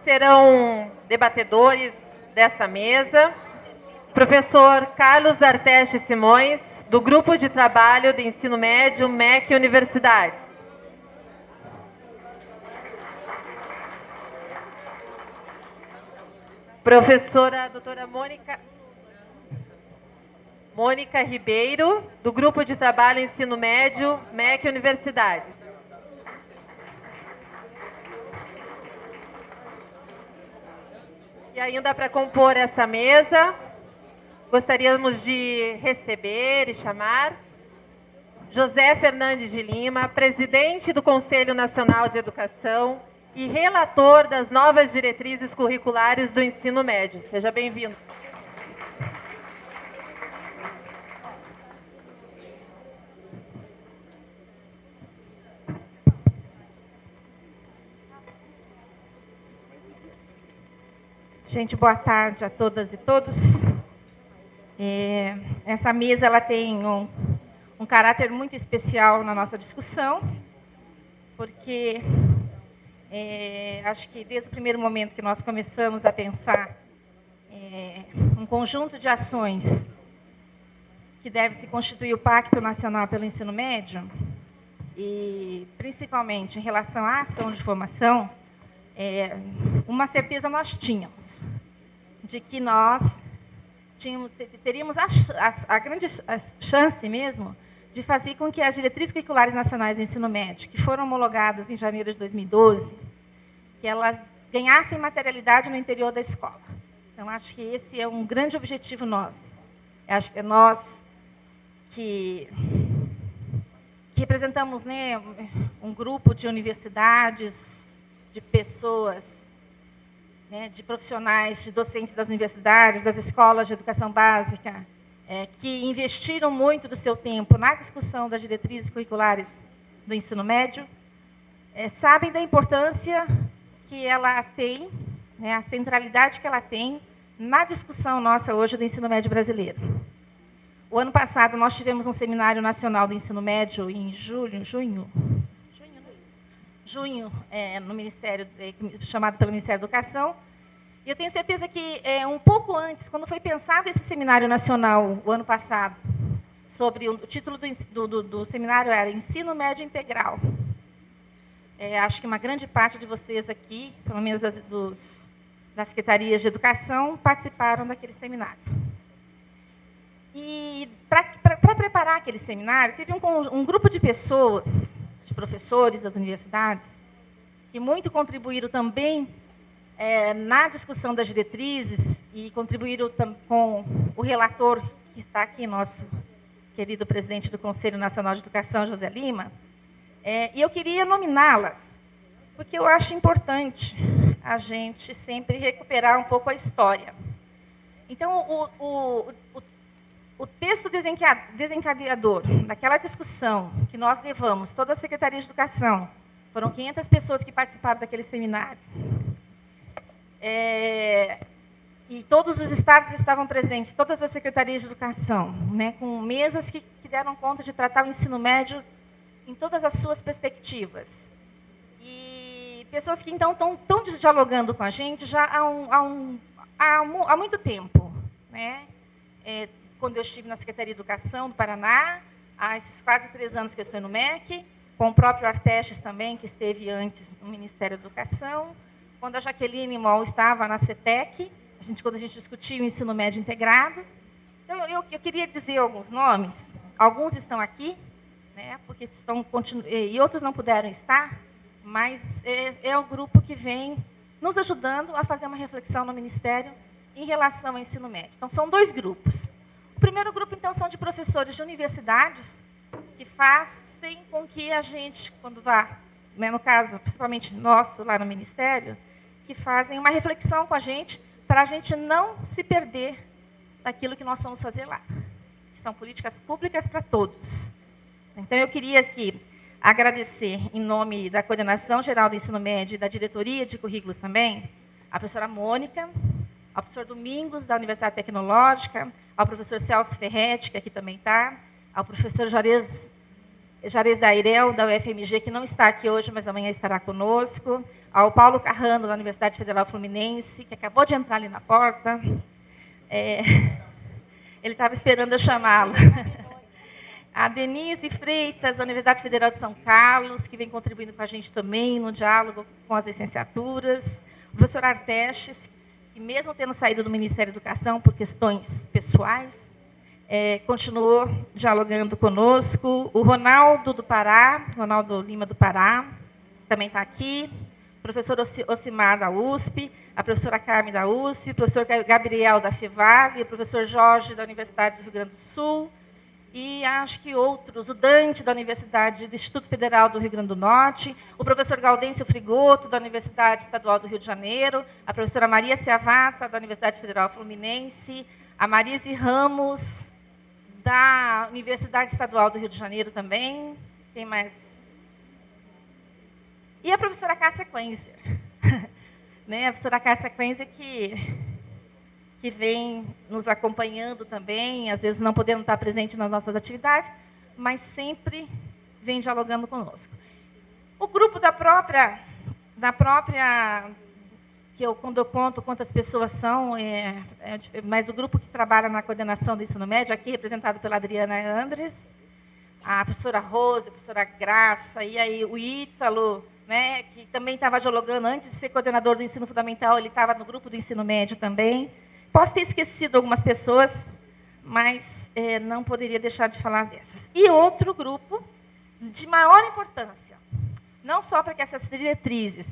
serão debatedores dessa mesa. Professor Carlos Arteste Simões, do Grupo de Trabalho de Ensino Médio, MEC Universidade. Professora doutora Mônica Ribeiro, do Grupo de Trabalho Ensino Médio, MEC Universidade. E ainda para compor essa mesa, gostaríamos de receber e chamar José Fernandes de Lima, presidente do Conselho Nacional de Educação e relator das novas diretrizes curriculares do ensino médio. Seja bem-vindo. Gente, boa tarde a todas e todos. Essa mesa ela tem um caráter muito especial na nossa discussão, porque acho que desde o primeiro momento que nós começamos a pensar um conjunto de ações que deve se constituir o Pacto Nacional pelo Ensino Médio, e principalmente em relação à ação de formação, uma certeza nós tínhamos, de que nós teríamos a grande chance mesmo de fazer com que as diretrizes curriculares nacionais de ensino médio, que foram homologadas em janeiro de 2012, que elas ganhassem materialidade no interior da escola. Então, acho que esse é um grande objetivo nosso. Acho que é nós que representamos, né, um grupo de universidades, de pessoas, né, de profissionais, de docentes das universidades, das escolas de educação básica, que investiram muito do seu tempo na discussão das diretrizes curriculares do ensino médio, sabem da importância que ela tem, né, a centralidade que ela tem na discussão nossa hoje do ensino médio brasileiro. O ano passado, nós tivemos um seminário nacional do ensino médio em junho, no Ministério, chamado pelo Ministério da Educação. E eu tenho certeza que, um pouco antes, quando foi pensado esse seminário nacional, o ano passado, sobre o título do seminário era Ensino Médio Integral. Acho que uma grande parte de vocês aqui, pelo menos das secretarias de educação, participaram daquele seminário. E, para preparar aquele seminário, teve um grupo de pessoas, de professores das universidades, que muito contribuíram também na discussão das diretrizes e contribuíram com o relator, que está aqui, nosso querido presidente do Conselho Nacional de Educação, José Lima, e eu queria nominá-las, porque eu acho importante a gente sempre recuperar um pouco a história. Então, o texto desencadeador daquela discussão que nós levamos, toda a Secretaria de Educação, foram 500 pessoas que participaram daquele seminário, e todos os estados estavam presentes, todas as secretarias de educação, né, com mesas que deram conta de tratar o ensino médio em todas as suas perspectivas. E pessoas que, então, estão dialogando com a gente já há muito tempo, né? Quando eu estive na Secretaria de Educação do Paraná, há esses quase 3 anos que eu estou no MEC, com o próprio Artestes também, que esteve antes no Ministério da Educação, quando a Jaqueline Moll estava na CETEC, quando a gente discutia o ensino médio integrado. Então, eu queria dizer alguns nomes, alguns estão aqui, né, porque e outros não puderam estar, mas é o grupo que vem nos ajudando a fazer uma reflexão no Ministério em relação ao ensino médio. Então, são 2 grupos. O primeiro grupo, então, são de professores de universidades, que fazem com que a gente, quando vá, né, no caso, principalmente nosso, lá no Ministério, que fazem uma reflexão com a gente, para a gente não se perder daquilo que nós vamos fazer lá. Que são políticas públicas para todos. Então, eu queria aqui agradecer, em nome da Coordenação Geral do Ensino Médio e da Diretoria de Currículos também, a professora Mônica, ao professor Domingos, da Universidade Tecnológica, ao professor Celso Ferretti, que aqui também está, ao professor Juarez Jarez Dairel, da UFMG, que não está aqui hoje, mas amanhã estará conosco, ao Paulo Carrano, da Universidade Federal Fluminense, que acabou de entrar ali na porta. Ele estava esperando eu chamá-lo. A Denise Freitas, da Universidade Federal de São Carlos, que vem contribuindo com a gente também no diálogo com as licenciaturas. O professor Artestes, que mesmo tendo saído do Ministério da Educação por questões pessoais, continuou dialogando conosco. O Ronaldo do Pará, Ronaldo Lima do Pará, também está aqui. O professor Ocimar da USP, a professora Carmen da USP, o professor Gabriel da FEVAL, o professor Jorge da Universidade do Rio Grande do Sul, e acho que outros, o Dante da Universidade do Instituto Federal do Rio Grande do Norte, o professor Gaudêncio Frigoto da Universidade Estadual do Rio de Janeiro, a professora Maria Ciavata da Universidade Federal Fluminense, a Marise Ramos da Universidade Estadual do Rio de Janeiro também. Quem mais? E a professora Cássia Quenzer, né? A professora Cássia Quenzer que vem nos acompanhando também, às vezes não podendo estar presente nas nossas atividades, mas sempre vem dialogando conosco. O grupo da própria quando eu conto quantas pessoas são, mas o grupo que trabalha na coordenação do ensino médio, aqui representado pela Adriana Andres, a professora Rosa, a professora Graça, e aí o Ítalo, né, que também estava dialogando antes de ser coordenador do ensino fundamental, ele estava no grupo do ensino médio também. Posso ter esquecido algumas pessoas, mas não poderia deixar de falar dessas. E outro grupo de maior importância, não só para que essas diretrizes,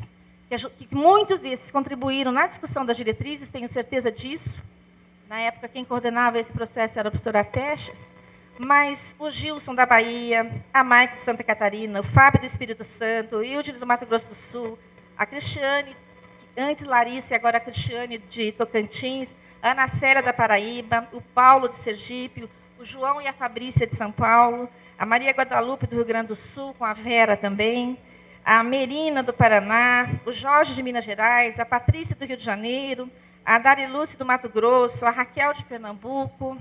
que muitos desses contribuíram na discussão das diretrizes, tenho certeza disso. Na época, quem coordenava esse processo era o professor Artestes, mas o Gilson da Bahia, a Maica de Santa Catarina, o Fábio do Espírito Santo, o Hilde do Mato Grosso do Sul, a Cristiane, antes Larissa e agora a Cristiane de Tocantins, a Ana Célia da Paraíba, o Paulo de Sergipe, o João e a Fabrícia de São Paulo, a Maria Guadalupe do Rio Grande do Sul, com a Vera também, a Merina do Paraná, o Jorge de Minas Gerais, a Patrícia do Rio de Janeiro, a Darilúcia do Mato Grosso, a Raquel de Pernambuco,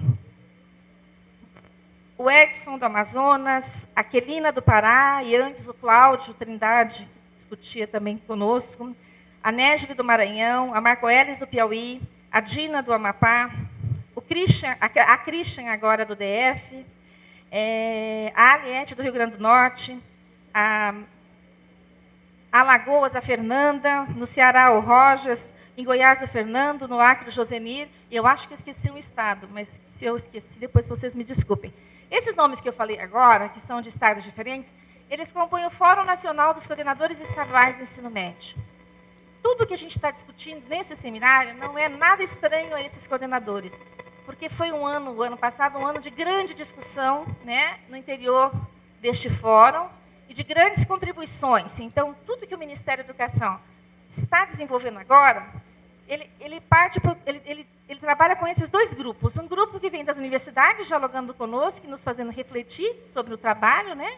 o Edson do Amazonas, a Quelina do Pará, e antes o Cláudio Trindade, discutia também conosco, a Négile do Maranhão, a Marcoelis do Piauí, a Dina do Amapá, a Christian agora do DF, a Aliette do Rio Grande do Norte, a Alagoas, a Fernanda, no Ceará o Rogers, em Goiás o Fernando, no Acre o Josenir, e eu acho que eu esqueci um estado, mas se eu esqueci, depois vocês me desculpem. Esses nomes que eu falei agora, que são de estados diferentes, eles compõem o Fórum Nacional dos Coordenadores Estaduais do Ensino Médio. Tudo que a gente está discutindo nesse seminário não é nada estranho a esses coordenadores, porque foi o ano passado, um ano de grande discussão, né, no interior deste fórum, e de grandes contribuições. Então, tudo que o Ministério da Educação está desenvolvendo agora, ele trabalha com esses dois grupos. Um grupo que vem das universidades, dialogando conosco, nos fazendo refletir sobre o trabalho, né,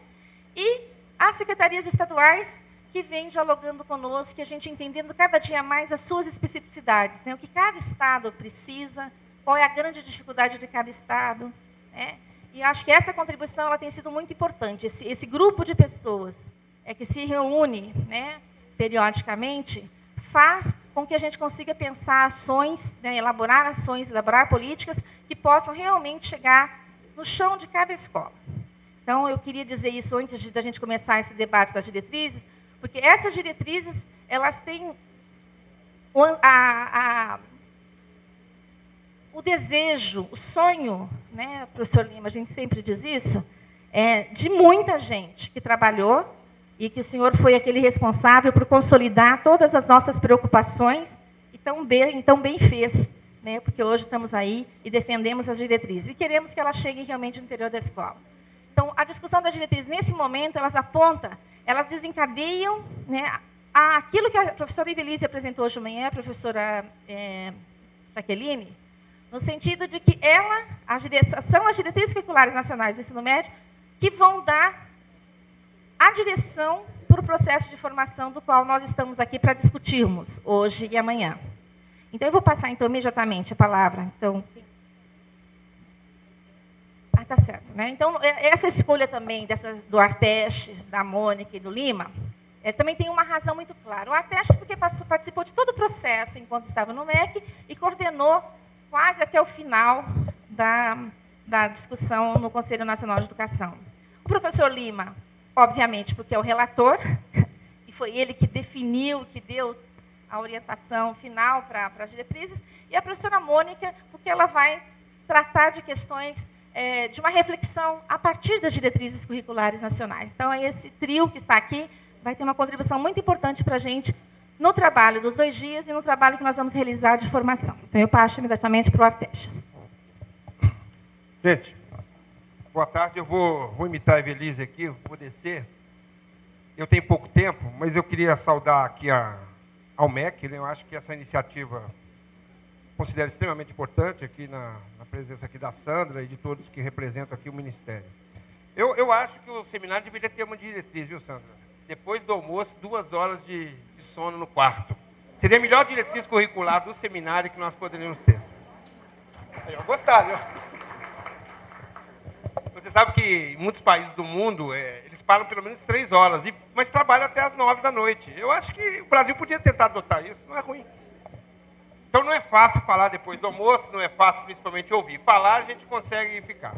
e as secretarias estaduais, que vem dialogando conosco, que a gente entendendo cada dia mais as suas especificidades, né? O que cada estado precisa, qual é a grande dificuldade de cada estado, né? E acho que essa contribuição ela tem sido muito importante. Esse grupo de pessoas que se reúne, né, periodicamente, faz com que a gente consiga pensar ações, né, elaborar políticas que possam realmente chegar no chão de cada escola. Então, eu queria dizer isso antes da gente começar esse debate das diretrizes, porque essas diretrizes, elas têm o desejo, o sonho, né, professor Lima, a gente sempre diz isso, de muita gente que trabalhou e que o senhor foi aquele responsável por consolidar todas as nossas preocupações e tão bem fez, né, porque hoje estamos aí e defendemos as diretrizes e queremos que elas cheguem realmente no interior da escola. Então, a discussão das diretrizes, nesse momento, elas desencadeiam, né, aquilo que a professora Ivelise apresentou hoje de manhã, a professora Jaqueline, no sentido de que são as diretrizes curriculares nacionais do ensino médio que vão dar a direção para o processo de formação do qual nós estamos aqui para discutirmos hoje e amanhã. Então, eu vou passar, então, imediatamente a palavra. Então, Ah, tá certo, né? Então, essa escolha também do Artestes, da Mônica e do Lima, também tem uma razão muito clara. O Artestes, porque participou de todo o processo enquanto estava no MEC e coordenou quase até o final da discussão no Conselho Nacional de Educação. O professor Lima, obviamente, porque é o relator, e foi ele que definiu, que deu a orientação final para as diretrizes, e a professora Mônica, porque ela vai tratar de questões de uma reflexão a partir das diretrizes curriculares nacionais. Então, esse trio que está aqui vai ter uma contribuição muito importante para a gente no trabalho dos 2 dias e no trabalho que nós vamos realizar de formação. Então, eu passo imediatamente para o Artestes. Gente, boa tarde. Eu vou imitar a Evelise aqui, vou descer. Eu tenho pouco tempo, mas eu queria saudar aqui ao MEC, né? Eu acho que essa iniciativa considero extremamente importante aqui na presença aqui da Sandra e de todos que representam aqui o Ministério. Eu acho que o seminário deveria ter uma diretriz, viu, Sandra? Depois do almoço, 2 horas de sono no quarto. Seria a melhor diretriz curricular do seminário que nós poderíamos ter. Eu gostaria. Você sabe que em muitos países do mundo, eles param pelo menos 3 horas, mas trabalham até as 9 da noite. Eu acho que o Brasil podia tentar adotar isso, não é ruim. Então não é fácil falar depois do almoço, não é fácil principalmente ouvir. Falar a gente consegue ficar.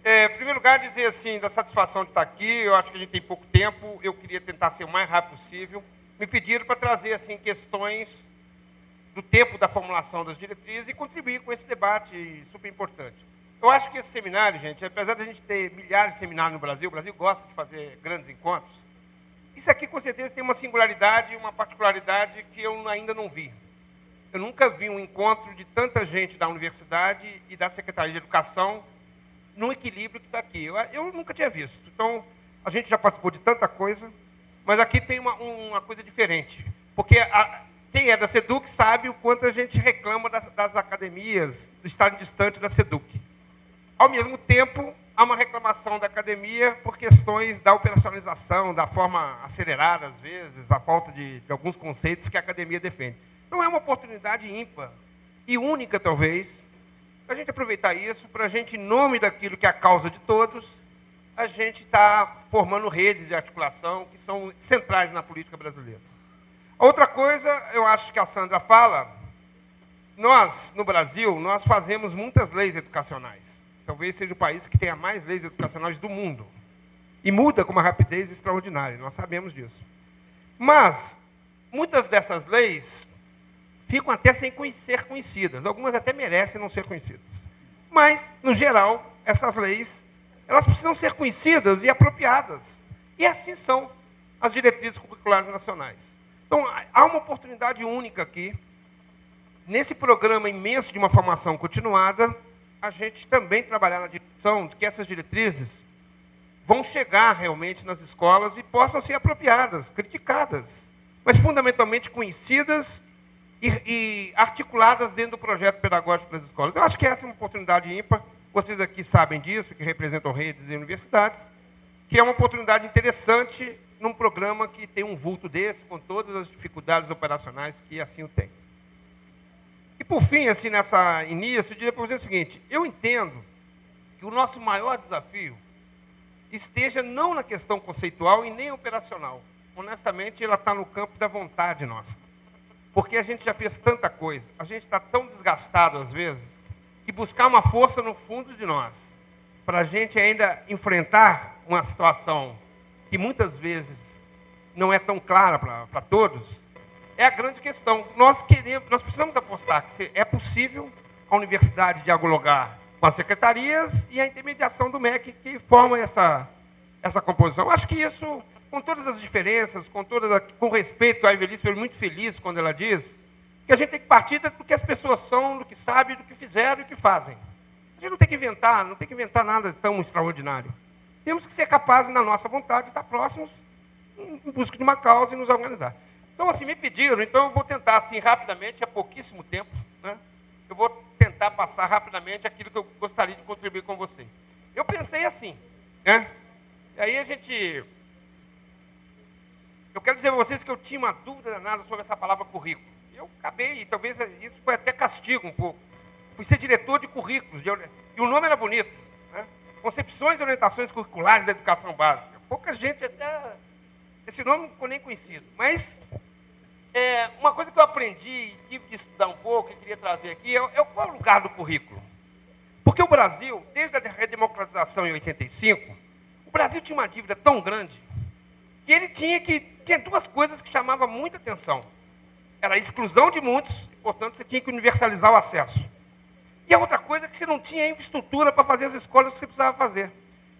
Em primeiro lugar, dizer assim, da satisfação de estar aqui, eu acho que a gente tem pouco tempo, eu queria tentar ser o mais rápido possível. Me pediram para trazer assim, questões do tempo da formulação das diretrizes e contribuir com esse debate super importante. Eu acho que esse seminário, gente, apesar de a gente ter milhares de seminários no Brasil, o Brasil gosta de fazer grandes encontros, isso aqui com certeza tem uma singularidade, uma particularidade que eu ainda não vi. Eu nunca vi um encontro de tanta gente da universidade e da Secretaria de Educação num equilíbrio que está aqui. Eu nunca tinha visto. Então, a gente já participou de tanta coisa, mas aqui tem uma coisa diferente. Porque quem é da SEDUC sabe o quanto a gente reclama das academias, de estarem distantes da SEDUC. Ao mesmo tempo, há uma reclamação da academia por questões da operacionalização, da forma acelerada, às vezes, a falta de alguns conceitos que a academia defende. Então, é uma oportunidade ímpar e única, talvez, para a gente aproveitar isso, para a gente, em nome daquilo que é a causa de todos, a gente está formando redes de articulação que são centrais na política brasileira. Outra coisa, eu acho que a Sandra fala, nós, no Brasil, nós fazemos muitas leis educacionais. Talvez seja o país que tenha mais leis educacionais do mundo. E muda com uma rapidez extraordinária, nós sabemos disso. Mas, muitas dessas leis ficam até sem ser conhecidas. Algumas até merecem não ser conhecidas. Mas, no geral, essas leis, elas precisam ser conhecidas e apropriadas. E assim são as diretrizes curriculares nacionais. Então, há uma oportunidade única aqui, nesse programa imenso de uma formação continuada, a gente também trabalhar na direção de que essas diretrizes vão chegar realmente nas escolas e possam ser apropriadas, criticadas, mas fundamentalmente conhecidas e articuladas dentro do projeto pedagógico das escolas. Eu acho que essa é uma oportunidade ímpar, vocês aqui sabem disso, que representam redes e universidades, que é uma oportunidade interessante num programa que tem um vulto desse, com todas as dificuldades operacionais que assim o tem. E por fim, assim, nessa início, eu diria para vocês o seguinte, eu entendo que o nosso maior desafio esteja não na questão conceitual e nem operacional. Honestamente, ela está no campo da vontade nossa. Porque a gente já fez tanta coisa, a gente está tão desgastado às vezes, que buscar uma força no fundo de nós, para a gente ainda enfrentar uma situação que muitas vezes não é tão clara para todos, é a grande questão. Nós precisamos apostar que é possível a universidade dialogar com as secretarias e a intermediação do MEC que formam essa composição. Acho que isso, com todas as diferenças, com respeito, a Evelise foi muito feliz quando ela diz que a gente tem que partir do que as pessoas são, do que sabem, do que fizeram e do que fazem. A gente não tem que inventar nada tão extraordinário. Temos que ser capazes, na nossa vontade, de estar próximos em busca de uma causa e nos organizar. Então, assim, me pediram, então eu vou tentar, assim, rapidamente, há pouquíssimo tempo, né? Eu vou tentar passar rapidamente aquilo que eu gostaria de contribuir com vocês. Eu pensei assim, né? E aí eu quero dizer a vocês que eu tinha uma dúvida danada sobre essa palavra currículo. Eu acabei, talvez isso foi até castigo um pouco. Fui ser diretor de currículos, e o nome era bonito, né? Concepções e orientações curriculares da educação básica. Pouca gente até... Esse nome não ficou nem conhecido. Mas uma coisa que eu aprendi, tive de estudar um pouco e queria trazer aqui, qual é o lugar do currículo. Porque o Brasil, desde a redemocratização em 85, o Brasil tinha uma dívida tão grande que ele tinha duas coisas que chamavam muita atenção. Era a exclusão de muitos, e, portanto, você tinha que universalizar o acesso. E a outra coisa é que você não tinha infraestrutura para fazer as escolas que você precisava fazer.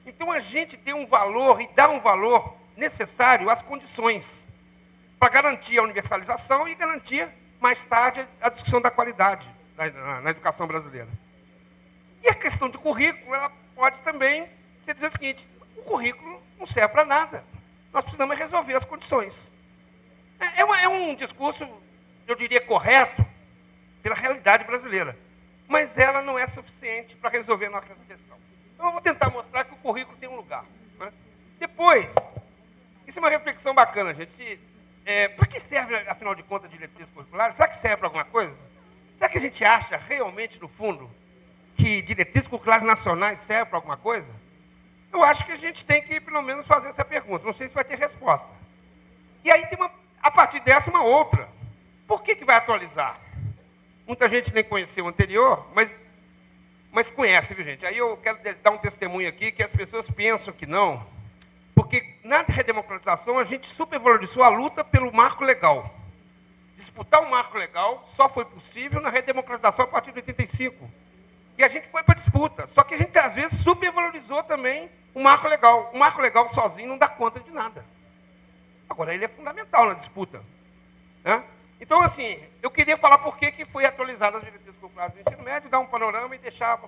Então, a gente tem um valor e dá um valor necessário às condições para garantir a universalização e garantir, mais tarde, a discussão da qualidade na educação brasileira. E a questão do currículo, ela pode também ser dizer o seguinte: o currículo não serve para nada. Nós precisamos resolver as condições. É um discurso, eu diria, correto pela realidade brasileira. Mas ela não é suficiente para resolver a nossa questão. Então, eu vou tentar mostrar que o currículo tem um lugar. Né? Depois, isso é uma reflexão bacana, gente. Para que serve, afinal de contas, diretrizes curriculares? Será que serve para alguma coisa? Será que a gente acha realmente, no fundo, que diretrizes curriculares nacionais servem para alguma coisa? Eu acho que a gente tem que, pelo menos, fazer essa pergunta. Não sei se vai ter resposta. E aí tem, a partir dessa, uma outra. Por que vai atualizar? Muita gente nem conheceu o anterior, mas conhece, viu, gente? Aí eu quero dar um testemunho aqui que as pessoas pensam que não, porque na redemocratização a gente supervalorizou a luta pelo marco legal. Disputar o marco legal só foi possível na redemocratização a partir de 85. E a gente foi para a disputa. Só que a gente, às vezes, supervalorizou também o marco legal. O marco legal sozinho não dá conta de nada. Agora, ele é fundamental na disputa. Né? Então, assim, eu queria falar por que foi atualizada as diretrizes curriculares do ensino médio, dar um panorama e deixar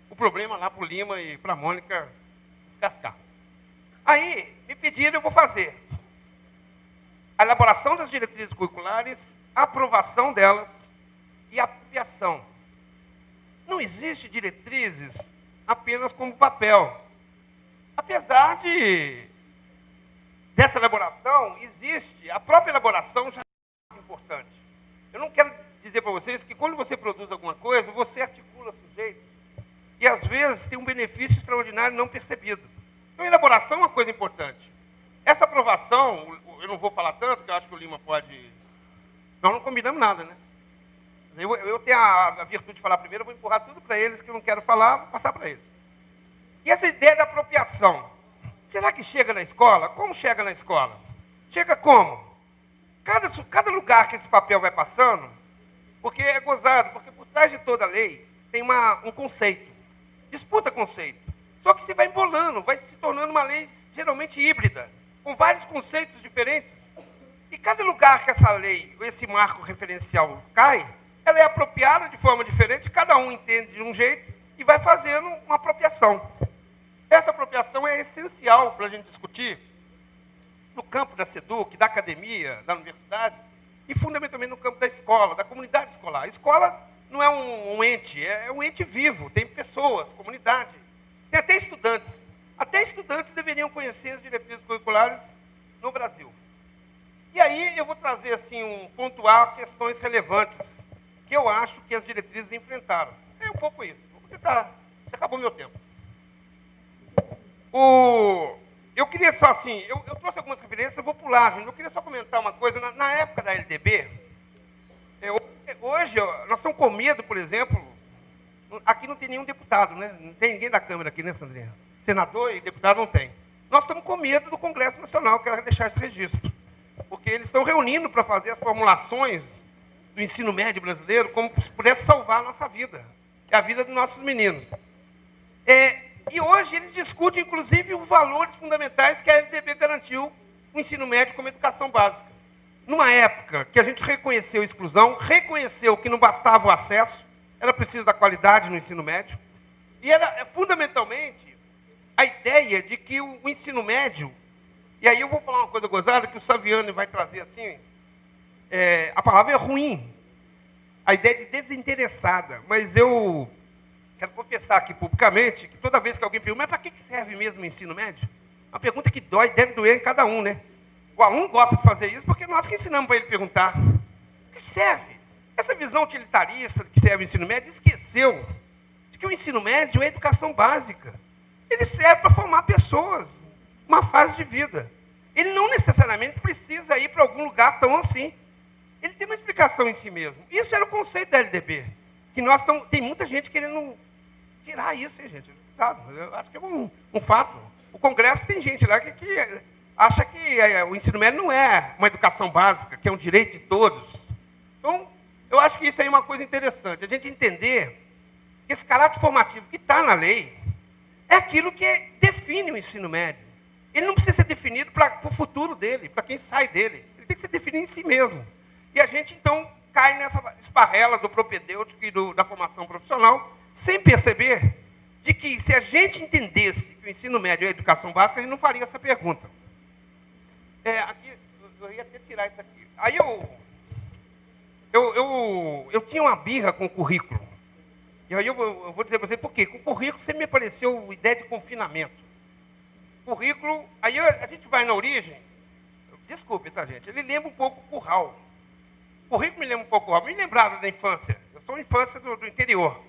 o problema lá para o Lima e para a Mônica descascar. Aí, me pediram, eu vou fazer a elaboração das diretrizes curriculares, a aprovação delas e a apropriação. Não existe diretrizes apenas como papel. Apesar dessa elaboração, existe, a própria elaboração já é importante. Eu não quero dizer para vocês que quando você produz alguma coisa, você articula sujeitos e às vezes tem um benefício extraordinário não percebido. Então, a elaboração é uma coisa importante. Essa aprovação, eu não vou falar tanto, porque eu acho que o Lima pode... Nós não combinamos nada, né? Eu tenho a virtude de falar primeiro, eu vou empurrar tudo para eles, que eu não quero falar, vou passar para eles. E essa ideia da apropriação, será que chega na escola? Como chega na escola? Chega como? Cada lugar que esse papel vai passando, porque é gozado, porque por trás de toda lei tem um conceito. Disputa conceito. Só que você vai embolando, vai se tornando uma lei geralmente híbrida, com vários conceitos diferentes. E cada lugar que essa lei, esse marco referencial cai, ela é apropriada de forma diferente, cada um entende de um jeito e vai fazendo uma apropriação. Essa apropriação é essencial para a gente discutir no campo da SEDUC, da academia, da universidade, e fundamentalmente no campo da escola, da comunidade escolar. A escola não é um ente, é um ente vivo, tem pessoas, comunidade, tem até estudantes. Até estudantes deveriam conhecer as diretrizes curriculares no Brasil. E aí eu vou trazer, assim, pontuar questões relevantes que eu acho que as diretrizes enfrentaram. É um pouco isso. Vou tentar. Já acabou meu tempo. Eu queria só, assim, eu trouxe algumas referências, eu vou pular, gente. Eu queria só comentar uma coisa. Na época da LDB, hoje, nós estamos com medo, por exemplo, aqui não tem nenhum deputado, né? Não tem ninguém da Câmara aqui, né, Sandrinha? Senador e deputado não tem. Nós estamos com medo do Congresso Nacional, quero deixar esse registro. Porque eles estão reunindo para fazer as formulações do ensino médio brasileiro como se pudesse salvar a nossa vida, e a vida dos nossos meninos. E hoje eles discutem, inclusive, os valores fundamentais que a LDB garantiu no ensino médio como educação básica. Numa época que a gente reconheceu a exclusão, reconheceu que não bastava o acesso, era preciso da qualidade no ensino médio, e era, fundamentalmente, a ideia de que o ensino médio, e aí eu vou falar uma coisa gozada, que o Saviano vai trazer assim, a palavra é ruim, a ideia de desinteressada, mas eu quero confessar aqui publicamente que toda vez que alguém pergunta, mas para que serve mesmo o ensino médio? Uma pergunta que dói, deve doer em cada um, né? O aluno gosta de fazer isso porque nós que ensinamos para ele perguntar. Para que serve? Essa visão utilitarista que serve o ensino médio esqueceu de que o ensino médio é educação básica. ele serve para formar pessoas, uma fase de vida. Ele não necessariamente precisa ir para algum lugar tão assim. Ele tem uma explicação em si mesmo. Isso era o conceito da LDB. Que tem muita gente querendo tirar isso, hein, gente? Sabe? Eu acho que é um fato. O Congresso tem gente lá que acha que o ensino médio não é uma educação básica, que é um direito de todos. Então, eu acho que isso aí é uma coisa interessante. A gente entender que esse caráter formativo que está na lei é aquilo que define o ensino médio. Ele não precisa ser definido para o futuro dele, para quem sai dele. Ele tem que ser definido em si mesmo. E a gente, então, cai nessa esparrela do propedêutico e da formação profissional, sem perceber de que, se a gente entendesse que o ensino médio é a educação básica, a gente não faria essa pergunta. Aqui, eu ia até tirar isso aqui. Aí eu tinha uma birra com o currículo. E aí eu vou dizer para você por quê. Com o currículo sempre me apareceu ideia de confinamento. Currículo, aí a gente vai na origem, desculpe, tá, gente? Ele lembra um pouco o curral. O currículo me lembra um pouco o curral. Me lembrava da infância. Eu sou infância do interior.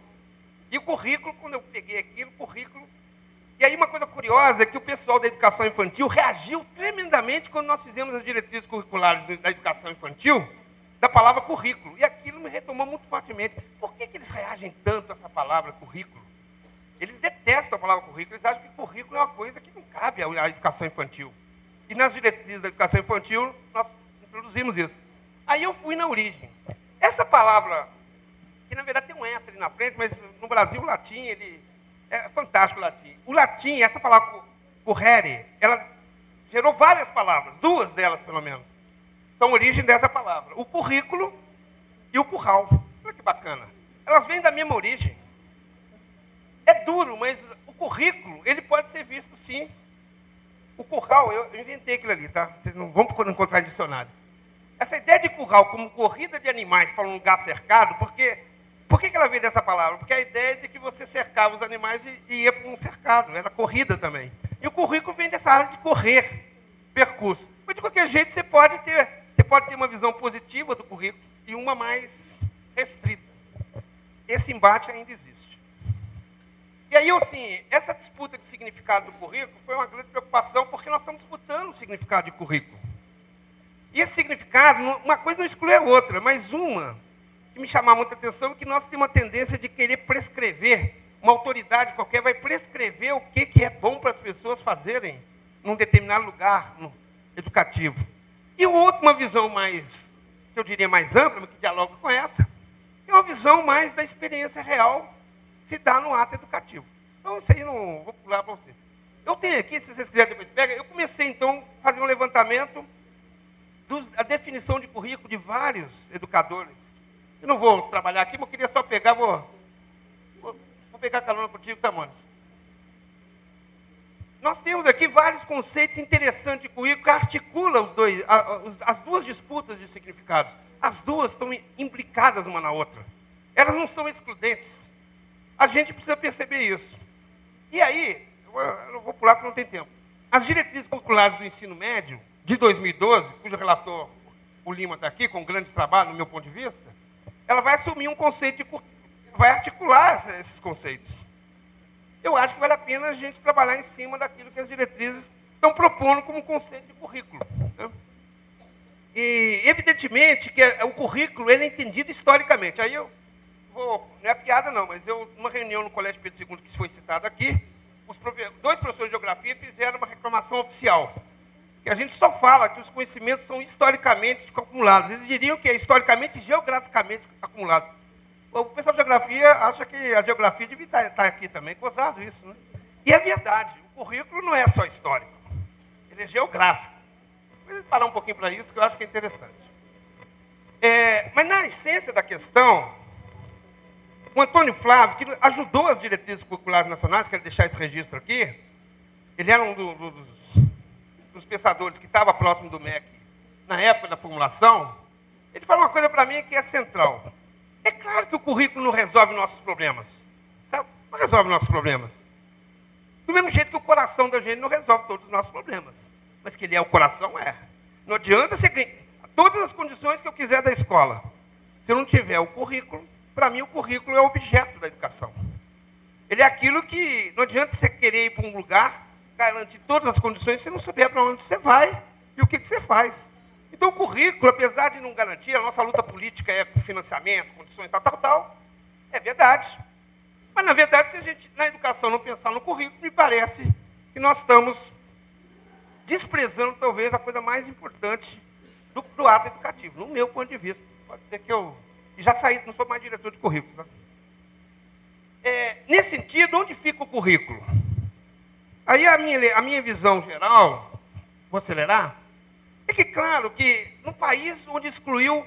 E o currículo, quando eu peguei aquilo, currículo... E aí uma coisa curiosa é que o pessoal da educação infantil reagiu tremendamente quando nós fizemos as diretrizes curriculares da educação infantil, da palavra currículo. E aquilo me retomou muito fortemente. Por que eles reagem tanto a essa palavra currículo? Eles detestam a palavra currículo, eles acham que currículo é uma coisa que não cabe à educação infantil. E nas diretrizes da educação infantil, nós introduzimos isso. Aí eu fui na origem. Essa palavra, que na verdade tem um S ali na frente, mas no Brasil o latim, é fantástico o latim. O latim, essa palavra currere, ela gerou várias palavras, 2 delas pelo menos, são origem dessa palavra. O currículo e o curral. Olha que bacana. Elas vêm da mesma origem. É duro, mas o currículo, ele pode ser visto sim. O curral, eu inventei aquilo ali, tá? Vocês não vão encontrar em dicionário. Essa ideia de curral como corrida de animais para um lugar cercado, por que ela veio dessa palavra? Porque a ideia é de que você cercava os animais e ia para um cercado, era corrida também. E o currículo vem dessa área de correr, percurso. Mas de qualquer jeito você pode ter uma visão positiva do currículo e uma mais restrita. Esse embate ainda existe. E aí, assim, essa disputa de significado do currículo foi uma grande preocupação, porque nós estamos disputando o significado de currículo. E esse significado, uma coisa não exclui a outra, mas uma que me chamava muita atenção é que nós temos uma tendência de querer prescrever, uma autoridade qualquer vai prescrever o que é bom para as pessoas fazerem num determinado lugar educativo. E uma visão mais, que eu diria mais ampla, mas que dialoga com essa, é uma visão mais da experiência real se dá no ato educativo. Então, isso aí não vou pular para você. Eu tenho aqui, se vocês quiserem depois pega, eu comecei então a fazer um levantamento da definição de currículo de vários educadores. Eu não vou trabalhar aqui, mas eu queria só pegar, vou pegar carona contigo, tá, mano? Nós temos aqui vários conceitos interessantes de currículo que articulam as duas disputas de significados. As duas estão implicadas uma na outra. Elas não são excludentes. A gente precisa perceber isso. E aí, eu não vou pular porque não tem tempo. As diretrizes curriculares do ensino médio, de 2012, cujo relator, o Lima, está aqui, com um grande trabalho, no meu ponto de vista, ela vai assumir um conceito, vai articular esses conceitos. Eu acho que vale a pena a gente trabalhar em cima daquilo que as diretrizes estão propondo como conceito de currículo. Né? E, evidentemente, que o currículo ele é entendido historicamente. Aí eu não é piada não, mas numa reunião no Colégio Pedro II, que foi citado aqui, 2 professores de geografia fizeram uma reclamação oficial. Que a gente só fala que os conhecimentos são historicamente acumulados. Eles diriam que é historicamente e geograficamente acumulado. O pessoal de geografia acha que a geografia devia estar aqui também, gozado isso, né? E é verdade, o currículo não é só histórico, ele é geográfico. Vou parar um pouquinho para isso, que eu acho que é interessante. Mas na essência da questão, o Antônio Flávio, que ajudou as diretrizes curriculares nacionais, quero deixar esse registro aqui, ele era um dos pensadores que estava próximo do MEC na época da formulação, ele falou uma coisa para mim que é central. É claro que o currículo não resolve nossos problemas. Sabe? Não resolve nossos problemas. Do mesmo jeito que o coração da gente não resolve todos os nossos problemas. Mas que ele é o coração, é. Não adianta você ganhar todas as condições que eu quiser da escola. Se eu não tiver o currículo, para mim o currículo é o objeto da educação. Ele é aquilo que não adianta você querer ir para um lugar, garantir todas as condições, se você não souber para onde você vai e o que você faz. Então, o currículo, apesar de não garantir, a nossa luta política é com financiamento, condições, tal, é verdade. Mas, na verdade, se a gente, na educação, não pensar no currículo, me parece que nós estamos desprezando, talvez, a coisa mais importante do ato educativo, no meu ponto de vista. Pode ser que eu já saí, não sou mais diretor de currículos. Né? Nesse sentido, onde fica o currículo? Aí a minha visão geral, vou acelerar, é que, claro, que no país onde excluiu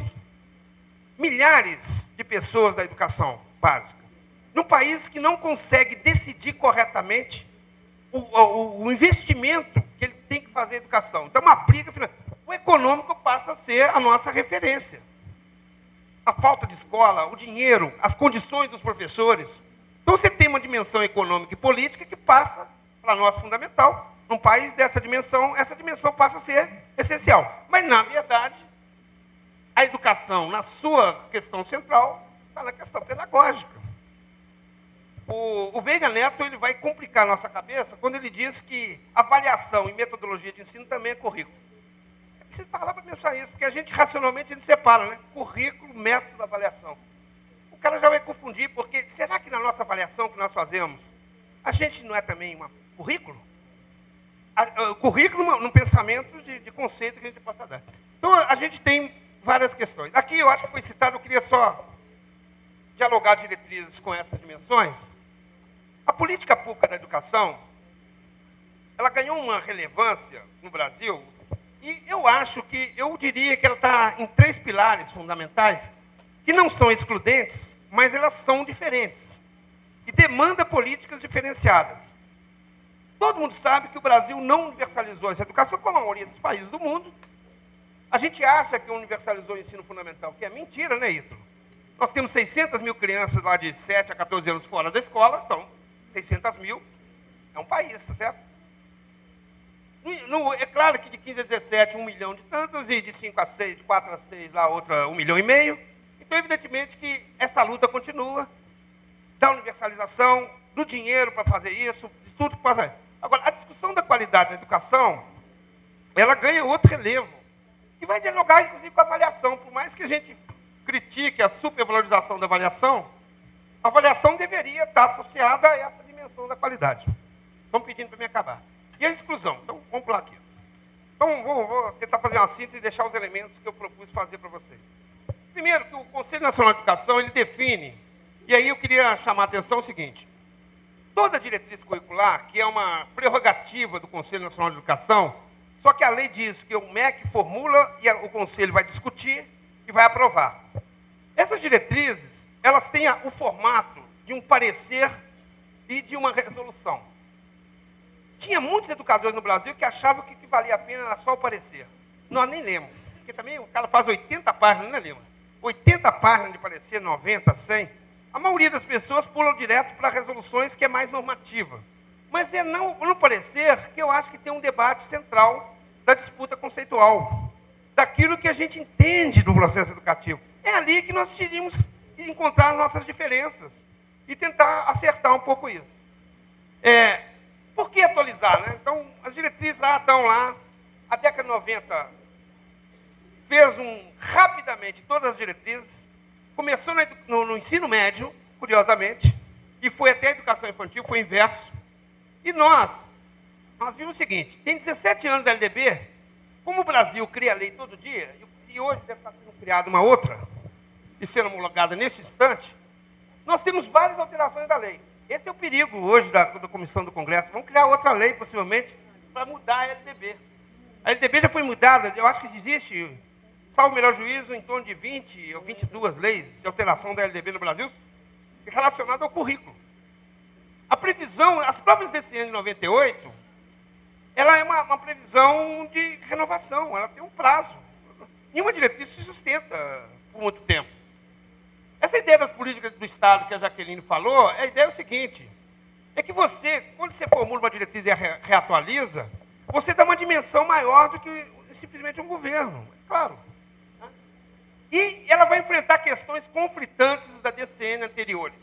milhares de pessoas da educação básica, num país que não consegue decidir corretamente o investimento que ele tem que fazer em educação. Então, uma briga financeira. O econômico passa a ser a nossa referência. A falta de escola, o dinheiro, as condições dos professores. Então, você tem uma dimensão econômica e política que passa, para nós, fundamental. Num país dessa dimensão, essa dimensão passa a ser essencial. Mas, na verdade, a educação, na sua questão central, está na questão pedagógica. O Veiga Neto ele vai complicar a nossa cabeça quando ele diz que avaliação e metodologia de ensino também é currículo. É preciso parar para pensar isso, porque a gente, racionalmente, a gente separa, né? Currículo, método, avaliação. O cara já vai confundir, porque será que na nossa avaliação que nós fazemos, a gente não é também um currículo? O currículo num pensamento de conceito que a gente possa dar. Então, a gente tem várias questões. Aqui, eu acho que foi citado, eu queria só dialogar diretrizes com essas dimensões. A política pública da educação, ela ganhou uma relevância no Brasil, e eu diria que ela está em 3 pilares fundamentais, que não são excludentes, mas elas são diferentes, e demandam políticas diferenciadas. Todo mundo sabe que o Brasil não universalizou essa educação, como a maioria dos países do mundo. A gente acha que universalizou o ensino fundamental, que é mentira, né, Ítalo? Nós temos 600 mil crianças lá de 7 a 14 anos fora da escola, então 600 mil é um país, tá certo? É claro que de 15 a 17, 1 milhão de tantos, e de 5 a 6, de 4 a 6, lá outra 1,5 milhão. Então, evidentemente, que essa luta continua, da universalização, do dinheiro para fazer isso, de tudo que passa. Agora, a discussão da qualidade da educação, ela ganha outro relevo, que vai dialogar, inclusive, com a avaliação. Por mais que a gente critique a supervalorização da avaliação, a avaliação deveria estar associada a essa dimensão da qualidade. Estão pedindo para me acabar. E a exclusão? Então, vamos pular aqui. Então, vou tentar fazer uma síntese e deixar os elementos que eu propus fazer para vocês. Primeiro, que o Conselho Nacional de Educação, ele define, e aí eu queria chamar a atenção o seguinte, toda diretriz curricular, que é uma prerrogativa do Conselho Nacional de Educação, só que a lei diz que o MEC formula e o Conselho vai discutir e vai aprovar. Essas diretrizes, elas têm o formato de um parecer e de uma resolução. Tinha muitos educadores no Brasil que achavam que o que valia a pena era só o parecer. Nós nem lemos, porque também o cara faz 80 páginas, né, Lima? 80 páginas de parecer, 90, 100. A maioria das pessoas pulam direto para resoluções que é mais normativa. Mas é no parecer que eu acho que tem um debate central da disputa conceitual, daquilo que a gente entende do processo educativo. É ali que nós teríamos que encontrar nossas diferenças e tentar acertar um pouco isso. Por que atualizar, né? Então, as diretrizes lá estão lá. A década de 90 fez rapidamente todas as diretrizes. Começou no ensino médio, curiosamente, e foi até a educação infantil, foi inverso. E nós vimos o seguinte, tem 17 anos da LDB, como o Brasil cria lei todo dia, e hoje deve estar sendo criada uma outra, e sendo homologada neste instante, nós temos várias alterações da lei. Esse é o perigo hoje da Comissão do Congresso. Vamos criar outra lei, possivelmente, para mudar a LDB. A LDB já foi mudada, eu acho que existe, salvo o melhor juízo, em torno de 20 ou 22 leis de alteração da LDB no Brasil, relacionadas ao currículo. A previsão, as próprias DCN de 98, ela é uma previsão de renovação, ela tem um prazo. Nenhuma diretriz se sustenta por muito tempo. Essa ideia das políticas do Estado que a Jaqueline falou, a ideia é o seguinte, é que você, quando você formula uma diretriz e a reatualiza, você dá uma dimensão maior do que simplesmente um governo, é claro. E ela vai enfrentar questões conflitantes da DCN anteriores.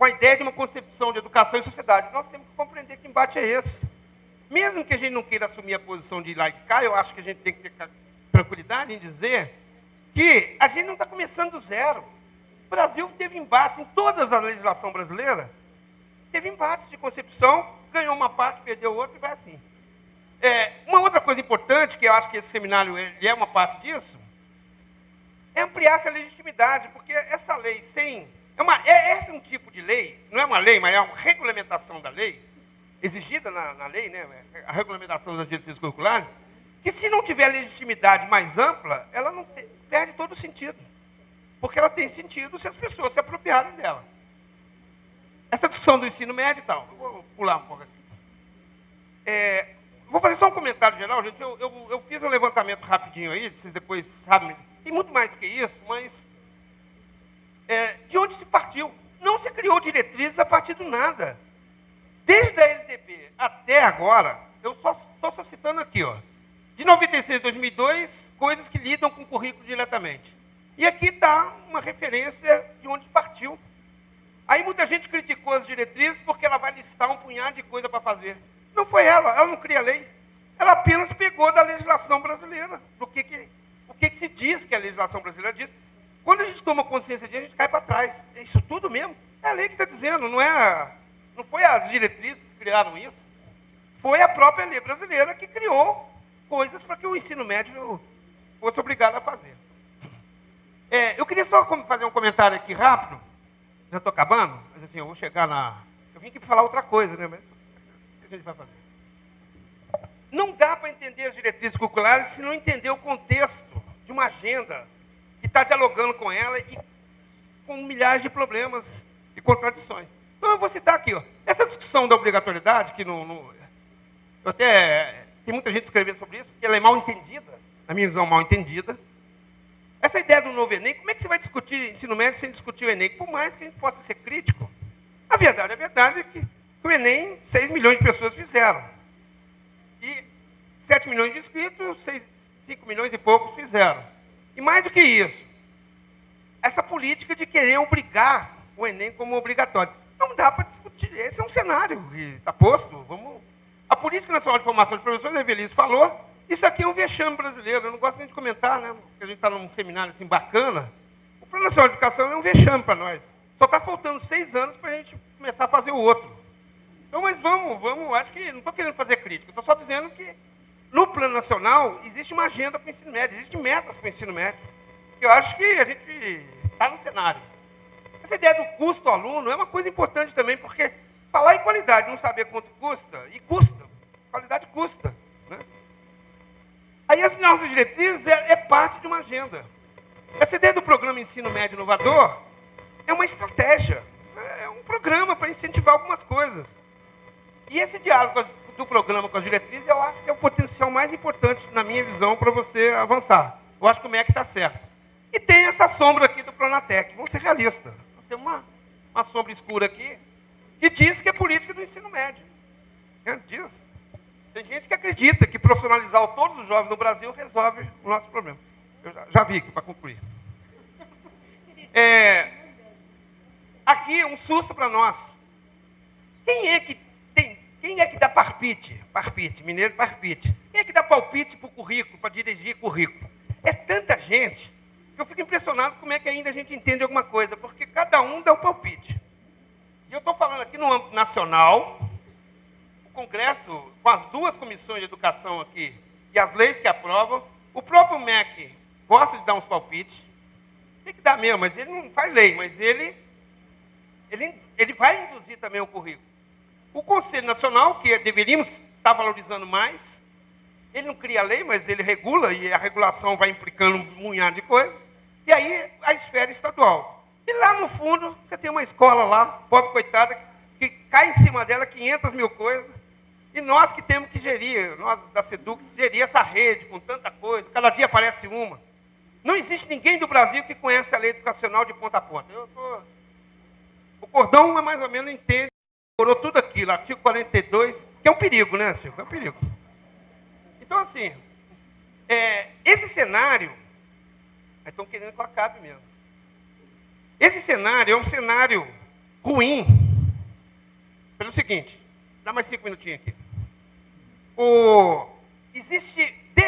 com a ideia de uma concepção de educação e sociedade. Nós temos que compreender que embate é esse. Mesmo que a gente não queira assumir a posição de lá e de cá, eu acho que a gente tem que ter tranquilidade em dizer que a gente não está começando do zero. O Brasil teve embates em toda a legislação brasileira, teve embates de concepção, ganhou uma parte, perdeu outra e vai assim. Uma outra coisa importante, que eu acho que esse seminário ele é uma parte disso, é ampliar essa legitimidade, porque essa lei sem... Esse é um tipo de lei, não é uma lei, mas é uma regulamentação da lei, exigida na lei, né, a regulamentação das diretrizes curriculares, que se não tiver legitimidade mais ampla, ela não perde todo o sentido. Porque ela tem sentido se as pessoas se apropriarem dela. Essa discussão do ensino médio e tal, eu vou pular um pouco aqui. Vou fazer só um comentário geral, gente. Eu fiz um levantamento rapidinho aí, vocês depois sabem, tem muito mais do que isso, mas de onde se partiu? Não se criou diretrizes a partir do nada. Desde a LDB até agora, eu só estou citando aqui, ó, de 96 a 2002, coisas que lidam com o currículo diretamente. E aqui está uma referência de onde partiu. Aí muita gente criticou as diretrizes porque ela vai listar um punhado de coisa para fazer. Não foi ela não cria lei. Ela apenas pegou da legislação brasileira, o que se diz que a legislação brasileira diz. Quando a gente toma consciência disso, a gente cai para trás. É isso tudo mesmo. É a lei que está dizendo, não foi as diretrizes que criaram isso. Foi a própria lei brasileira que criou coisas para que o ensino médio fosse obrigado a fazer. Eu queria só fazer um comentário aqui rápido. Já estou acabando, mas assim, eu vou chegar na... Eu vim aqui para falar outra coisa, né? Mas o que a gente vai fazer? Não dá para entender as diretrizes curriculares se não entender o contexto de uma agenda que está dialogando com ela e com milhares de problemas e contradições. Então, eu vou citar aqui, ó, essa discussão da obrigatoriedade, que tem muita gente escrevendo sobre isso, porque ela é mal entendida, na minha visão, mal entendida. Essa ideia do novo Enem, como é que você vai discutir ensino médio sem discutir o Enem? Por mais que a gente possa ser crítico, a verdade é que o Enem, 6 milhões de pessoas fizeram. E 7 milhões de inscritos, 5 milhões e poucos fizeram. E mais do que isso, essa política de querer obrigar o Enem como obrigatório. Não dá para discutir, esse é um cenário que está posto. A Política Nacional de Formação de Professores, a Evelise falou, isso aqui é um vexame brasileiro, eu não gosto nem de comentar, né? Porque a gente está num seminário assim bacana. O Plano Nacional de Educação é um vexame para nós. Só está faltando 6 anos para a gente começar a fazer o outro. Então, mas vamos, acho que não estou querendo fazer crítica, estou só dizendo que no Plano Nacional existe uma agenda para o ensino médio, existem metas para o ensino médio. Eu acho que a gente está no cenário. Essa ideia do custo ao aluno é uma coisa importante também, porque falar em qualidade, não saber quanto custa, e custa, qualidade custa. Né? Aí as nossas diretrizes é parte de uma agenda. Essa ideia do programa Ensino Médio Inovador é uma estratégia, é um programa para incentivar algumas coisas. E esse diálogo do programa com as diretrizes, eu acho que é o potencial mais importante, na minha visão, para você avançar. Eu acho que o MEC está certo. E tem essa sombra aqui do Pronatec, vamos ser realistas. Nós temos uma sombra escura aqui, que diz que é política do ensino médio. Diz. Tem gente que acredita que profissionalizar todos os jovens no Brasil resolve o nosso problema. Eu já vi aqui, para concluir. Aqui é um susto para nós. Quem é que dá parpite, mineiro parpite? Quem é que dá palpite para o currículo, para dirigir currículo? É tanta gente que eu fico impressionado como é que ainda a gente entende alguma coisa, porque cada um dá um palpite. E eu estou falando aqui no âmbito nacional, o Congresso, com as 2 comissões de educação aqui, e as leis que aprovam, o próprio MEC gosta de dar uns palpites, tem que dar mesmo, mas ele não faz lei, mas ele vai induzir também o currículo. O Conselho Nacional, que deveríamos estar valorizando mais, ele não cria lei, mas ele regula, e a regulação vai implicando um munhado de coisa. E aí, a esfera estadual. E lá no fundo, você tem uma escola lá, pobre coitada, que cai em cima dela 500 mil coisas, e nós que temos que gerir, nós da SEDUC, gerir essa rede com tanta coisa, cada dia aparece uma. Não existe ninguém do Brasil que conhece a lei educacional de ponta a ponta. O cordão é mais ou menos entende, decorou tudo aquilo, artigo 42, que é um perigo, né, Chico? É um perigo. Então, assim, esse cenário, estão querendo que eu acabe mesmo. Esse cenário é um cenário ruim pelo seguinte, dá mais 5 minutinhos aqui.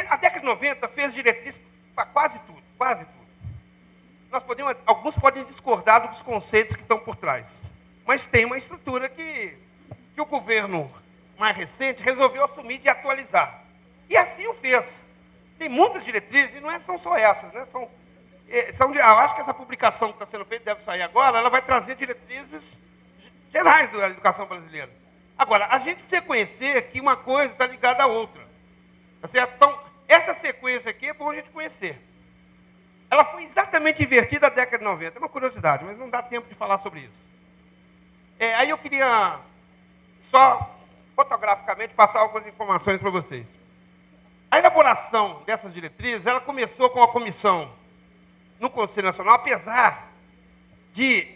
A década de 90 fez diretriz para quase tudo, quase tudo. Alguns podem discordar dos conceitos que estão por trás, mas tem uma estrutura que o governo mais recente resolveu assumir de atualizar. E assim o fez. Tem muitas diretrizes, e não são só essas, né? Eu acho que essa publicação que está sendo feita, deve sair agora, ela vai trazer diretrizes gerais da educação brasileira. Agora, a gente precisa conhecer que uma coisa está ligada à outra. Tá certo? Então, essa sequência aqui é bom a gente conhecer. Ela foi exatamente invertida na década de 90. É uma curiosidade, mas não dá tempo de falar sobre isso. Aí eu queria só, fotograficamente, passar algumas informações para vocês. A elaboração dessas diretrizes, ela começou com a comissão no Conselho Nacional, apesar de,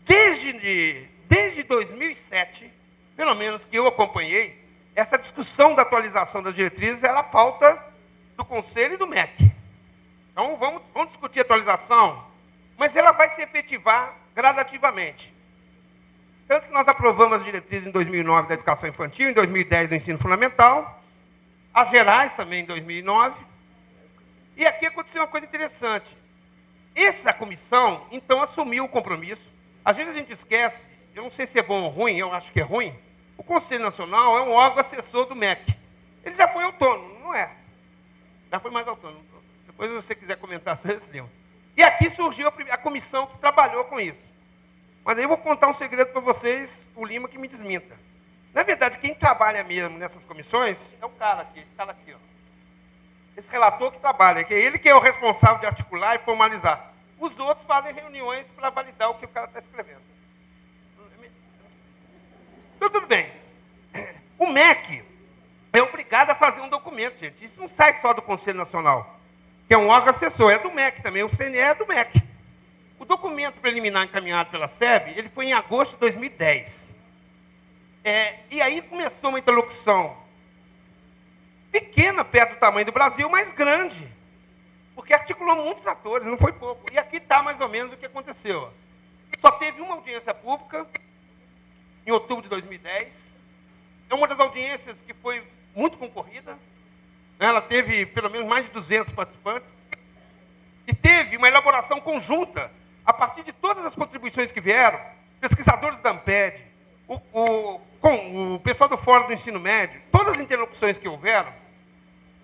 desde 2007, pelo menos que eu acompanhei, essa discussão da atualização das diretrizes era a pauta do Conselho e do MEC. Então, vamos discutir a atualização, mas ela vai se efetivar gradativamente. Tanto que nós aprovamos as diretrizes em 2009 da educação infantil, em 2010 do ensino fundamental, as gerais também em 2009. E aqui aconteceu uma coisa interessante. Essa comissão, então, assumiu o compromisso. Às vezes a gente esquece, eu não sei se é bom ou ruim, eu acho que é ruim. O Conselho Nacional é um órgão assessor do MEC. Ele já foi autônomo, não é? Já foi mais autônomo. Depois, se você quiser comentar sobre esse tema. E aqui surgiu a comissão que trabalhou com isso. Mas aí eu vou contar um segredo para vocês, o Lima que me desminta. Na verdade, quem trabalha mesmo nessas comissões é o cara aqui, esse cara aqui, ó. Esse relator que trabalha, que é ele que é o responsável de articular e formalizar. Os outros fazem reuniões para validar o que o cara está escrevendo. Então, tudo bem. O MEC é obrigado a fazer um documento, gente. Isso não sai só do Conselho Nacional, que é um órgão assessor, é do MEC também. O CNE é do MEC. O documento preliminar encaminhado pela SEB, ele foi em agosto de 2010. E aí começou uma interlocução pequena, perto do tamanho do Brasil, mas grande, porque articulou muitos atores, não foi pouco. E aqui está mais ou menos o que aconteceu. Só teve uma audiência pública, em outubro de 2010. É uma das audiências que foi muito concorrida. Ela teve pelo menos mais de 200 participantes. E teve uma elaboração conjunta, a partir de todas as contribuições que vieram, pesquisadores da Amped, o pessoal do Fórum do Ensino Médio, todas as interlocuções que houveram,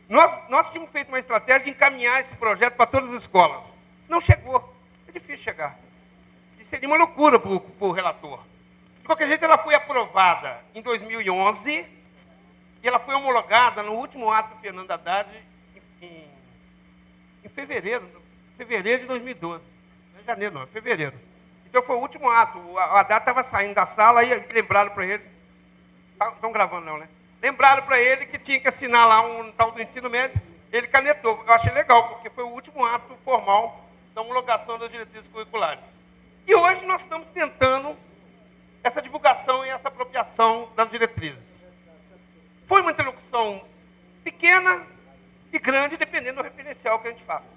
nós tínhamos feito uma estratégia de encaminhar esse projeto para todas as escolas. Não chegou. É difícil chegar. Isso seria uma loucura para o relator. De qualquer jeito, ela foi aprovada em 2011 e ela foi homologada no último ato do Fernando Haddad em fevereiro de 2012. Não é janeiro, não, é fevereiro. Então foi o último ato. O Haddad estava saindo da sala e lembraram para ele. Estão gravando não, né? Lembraram para ele que tinha que assinar lá um tal do ensino médio. Ele canetou. Eu achei legal, porque foi o último ato formal da homologação das diretrizes curriculares. E hoje nós estamos tentando essa divulgação e essa apropriação das diretrizes. Foi uma interlocução pequena e grande, dependendo do referencial que a gente faça.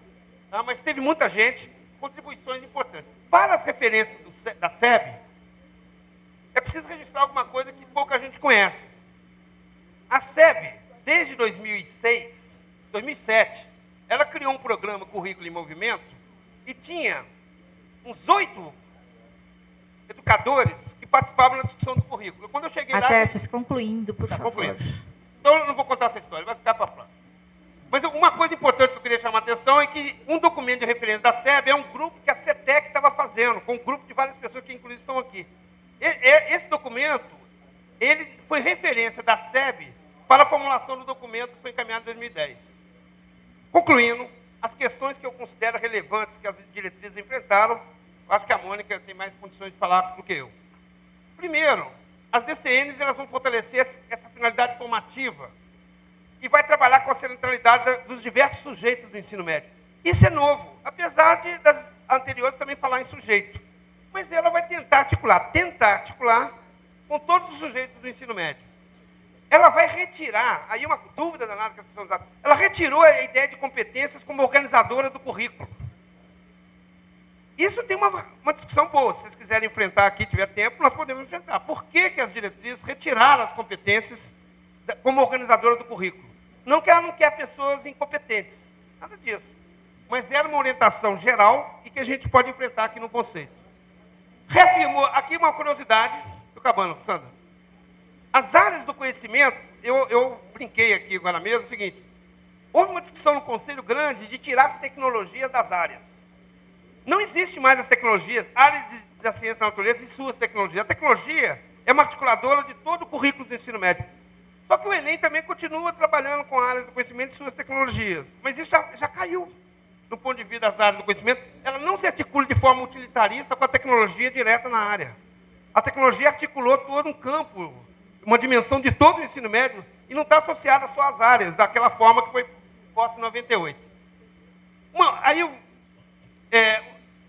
Tá? Mas teve muita gente, contribuições importantes. Para as referências da SEB, é preciso registrar alguma coisa que pouca gente conhece. A SEB, desde 2006, 2007, ela criou um programa Currículo em Movimento e tinha uns 8 educadores que participavam na discussão do currículo. Quando eu cheguei lá... Atestes, concluindo, por favor. Concluindo. Então, eu não vou contar essa história, vai ficar para a próxima. Mas uma coisa importante que eu queria chamar a atenção é que um documento de referência da SEB é um grupo que a CETEC estava fazendo, com um grupo de várias pessoas que, inclusive, estão aqui. Esse documento, ele foi referência da SEB para a formulação do documento que foi encaminhado em 2010. Concluindo, as questões que eu considero relevantes que as diretrizes enfrentaram, acho que a Mônica tem mais condições de falar do que eu. Primeiro, as DCNs elas vão fortalecer essa finalidade formativa e vai trabalhar com a centralidade dos diversos sujeitos do ensino médio. Isso é novo, apesar das anteriores também falar em sujeito. Mas ela vai tentar articular com todos os sujeitos do ensino médio. Ela vai retirar, aí uma dúvida danada que as pessoas usam, ela retirou a ideia de competências como organizadora do currículo. isso tem uma discussão boa. Se vocês quiserem enfrentar aqui, tiver tempo, nós podemos enfrentar. Por que que as diretrizes retiraram as competências como organizadora do currículo? Não que ela não quer pessoas incompetentes, nada disso. Mas era uma orientação geral e que a gente pode enfrentar aqui no conceito. Reafirmou, aqui uma curiosidade, estou acabando, Sandra. As áreas do conhecimento, eu brinquei aqui agora mesmo, é o seguinte, houve uma discussão no Conselho grande de tirar as tecnologias das áreas. Não existe mais as tecnologias, áreas da ciência da natureza e suas tecnologias. A tecnologia é uma articuladora de todo o currículo do ensino médio. Só que o Enem também continua trabalhando com áreas do conhecimento e suas tecnologias. Mas isso já caiu, do ponto de vista das áreas do conhecimento. Ela não se articula de forma utilitarista com a tecnologia direta na área. A tecnologia articulou todo um campo, uma dimensão de todo o ensino médio, e não está associada só às áreas, daquela forma que foi posta em 98.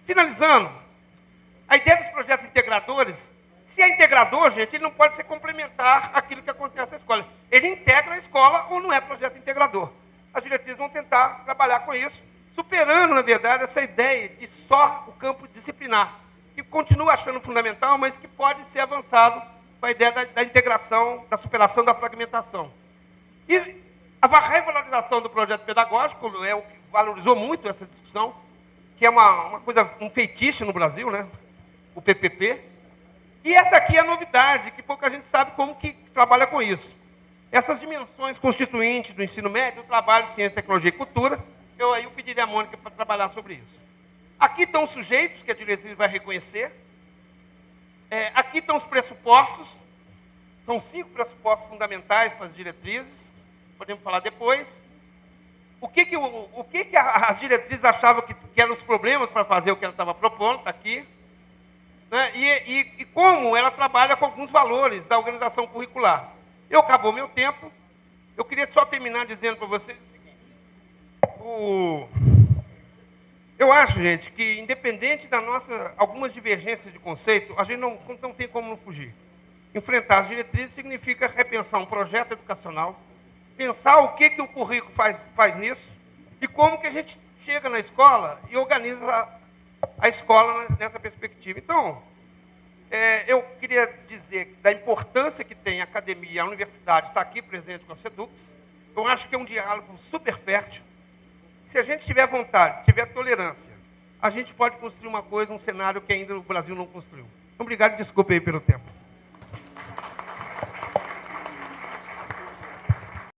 Finalizando, a ideia dos projetos integradores, se é integrador, gente, ele não pode ser complementar àquilo que acontece na escola. Ele integra a escola ou não é projeto integrador. As diretrizes vão tentar trabalhar com isso, superando, na verdade, essa ideia de só o campo disciplinar, que continua achando fundamental, mas que pode ser avançado com a ideia da integração, da superação da fragmentação. E a revalorização do projeto pedagógico é o que valorizou muito essa discussão, que é uma coisa, um feitiço no Brasil, né? O PPP. E essa aqui é a novidade, que pouca gente sabe como que trabalha com isso. Essas dimensões constituintes do ensino médio, o trabalho de ciência, tecnologia e cultura, eu pediria a Mônica para trabalhar sobre isso. Aqui estão os sujeitos, que a diretriz vai reconhecer. Aqui estão os pressupostos. São 5 pressupostos fundamentais para as diretrizes. Podemos falar depois. O que as diretrizes achavam que eram os problemas para fazer o que ela estava propondo, está aqui. Né? E como ela trabalha com alguns valores da organização curricular. Acabou meu tempo. Eu queria só terminar dizendo para vocês o seguinte. Eu acho, gente, que independente da algumas divergências de conceito, a gente não tem como não fugir. Enfrentar as diretrizes significa repensar um projeto educacional, pensar o que o currículo faz nisso e como que a gente chega na escola e organiza a escola nessa perspectiva. Então, eu queria dizer da importância que tem a academia, a universidade estar aqui presente com a SEDUX. Eu acho que é um diálogo super fértil. Se a gente tiver vontade, tiver tolerância, a gente pode construir uma coisa, um cenário que ainda o Brasil não construiu. Obrigado e desculpe aí pelo tempo.